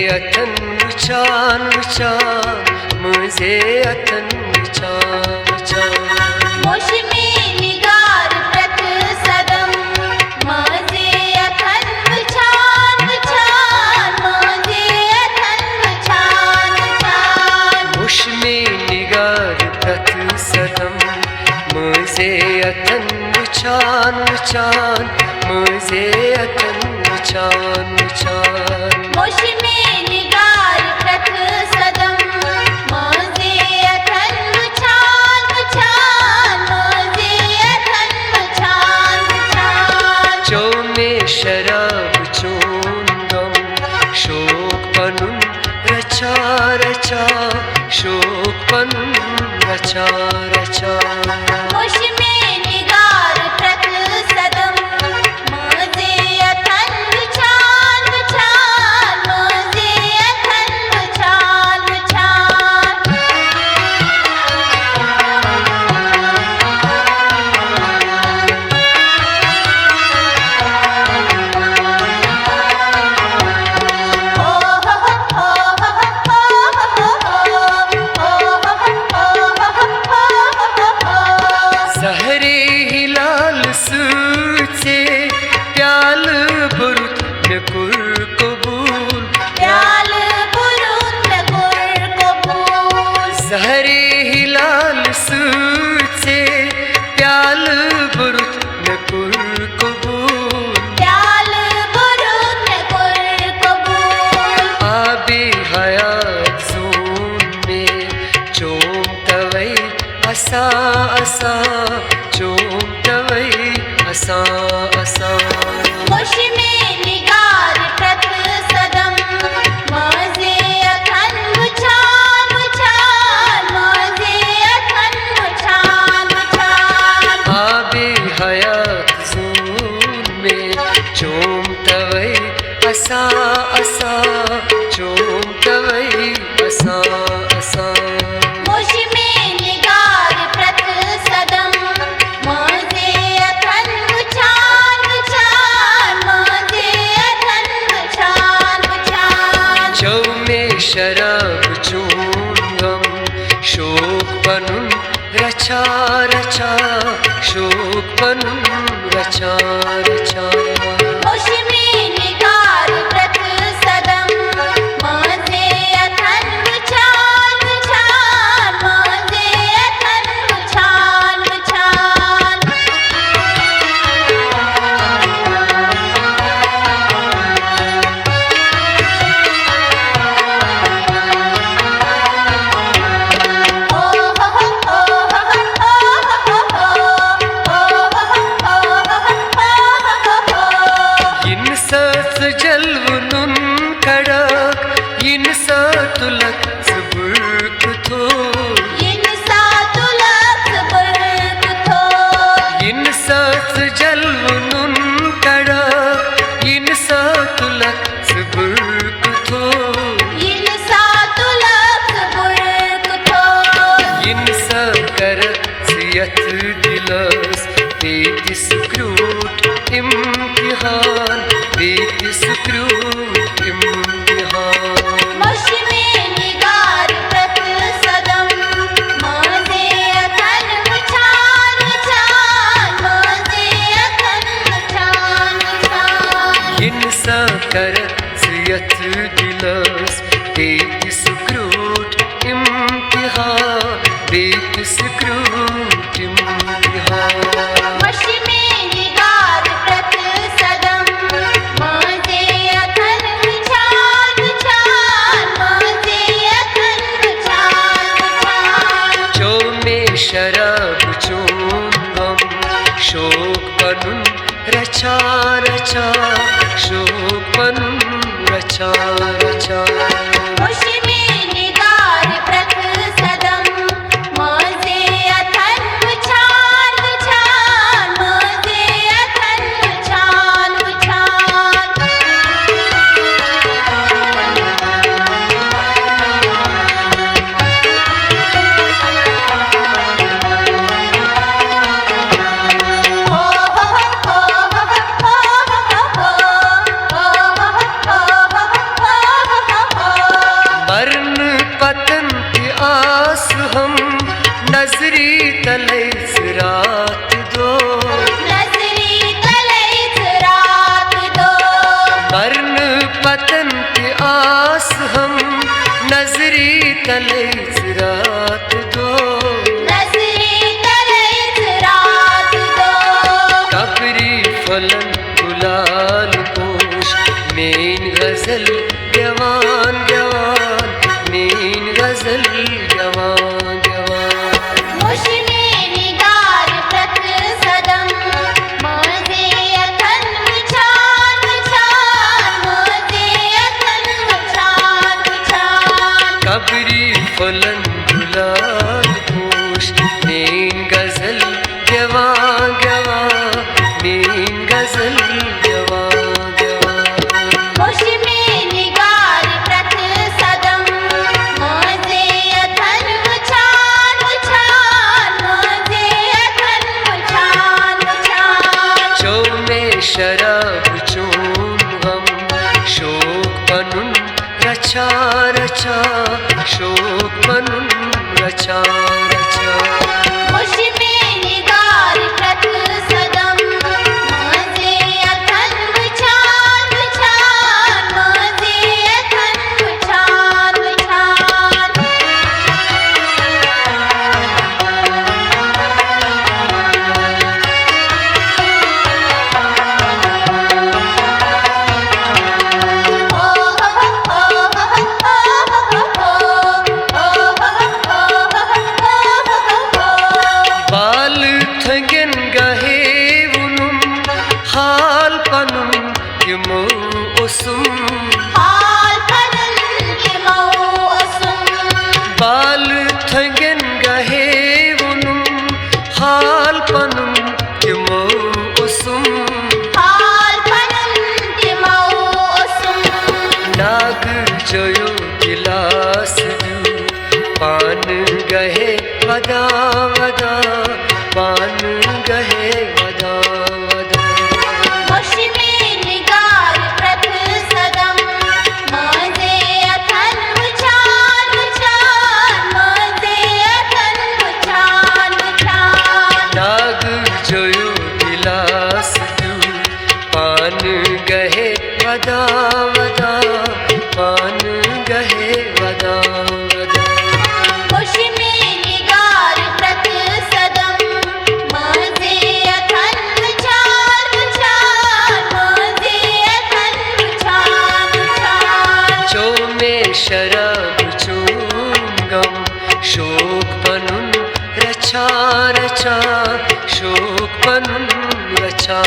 अथन विचान विचान मुझे अथन विचान विचान मोशमी निगार प्रत सदम मुझे अथन विचान विचान मुझे अथन विचान विचान मुशमी निगार प्रत सदम मुझे अथन विचान विचान मुझे अथन विचान विचान मोशमी निगार प्रत सदम मुझे अथन विचान विचान मुझे अथन विचान विचान जो में शराब चोंगम शोक पनुन रचा रचा शोक पनुन रचा रचा मोशमी निगार प्रत सदम मुझे अथन विचान विचान मुझे अथन विचान विचान सहरे हिलाल सूत से प्याल बुरुत न कुर कबूल प्याल बुरुत न कुर कबूल सहरे हिलाल सूत से प्याल बुरुत न कुर कबूल प्याल बुरुत न कुर कबूल आबे हयात जोन में चोम तवई असा असा चोम तवई असा असा मोशमी निगार प्रत सदम मुझे अथन विचान विचान मुझे अथन विचान विचान आबे हयात जोन में चोम तवई असा असा चोम तवई असा असा मोशमी निगार प्रत सदम मुझे अथन विचान विचान मुझे अथन विचान विचान जो में शराब चोंगम शोक पनुन रचा रचा शोक पनुन रचा रचा मोशमी निगार प्रत सदम मुझे अथन विचान विचान मुझे अथन विचान विचान इन सस जलवनुन खड़क इन तुलक सुबुर्क थो इन सातुलक बरक थो इन सस जलवनुन खड़क इन तुलक सुबुर्क थो इन सातुलक बरक थो इन कर सियत दिलस बेतिस क्रूट इम्तिहान बेतिस क्रूट इम्तिहान मोशमी निगार प्रत सदम मुझे अथन विचान विचान मुझे अथन विचान विचान इन कर सियत दिलस बेतिस क्रूट इम्तिहान बेतिस क्रूट इम्तिहान मोशमी निगार प्रत सदम मुझे अथन विचान विचान मुझे अथन विचान विचान जो में शराब चोंगम शोक पनुन रचा रचा शोक पनुन रचा रचा मोशमी निगार प्रत सदम मुझे अथन विचान विचान मुझे अथन विचान विचान रात दो नजरी तलैच रात दो मरण पतन के आस हम नजरी तलैच रात दो नजरी तलैच रात दो कबरी फलन गुलाल पोश मेन गजल जवान जवान मेन गजल जवान जवान मुश्मे निगार प्रत सदम मजे अथन मुछान मुछान मजे अथन मुछान मुछान कबरी फलन गुलाल पोश मेन गजल जवान जवान मेन गजल जवान जवान मुश्मे निगार प्रत सदम मजे अथन मुछान मुछान मजे अथन मुछान मुछान जो में शराब चूम हम शोक पनुन रचा रचा शोक पनुन रचा रचा मुश्मे निगार प्रत सदम मजे अथन मुछान मुछान मजे अथन मुछान मुछान बाल थंगन गहे उनुम हाल पनुम किमो उसुम हाल पनन के मौसम बाल थंगन गहे उनुम हाल पनुम किमो उसुम हाल पनन के मौसम नाग जयो गिलास दू पान गहे वदा वदा पान गहे वदा वदा मुश्मे निगार प्रत सदम मजे अथन मुछान मुछान मजे अथन मुछान मुछान नाग जयो गिलास दू पान गहे वदा वदा पान गहे वदा वदा मुश्मे निगार प्रत सदम मजे अथन मुछान मुछान मजे अथन मुछान मुछान जो में शराब चूंगम शोक पनुन रचा रचा शोक पनुन रचा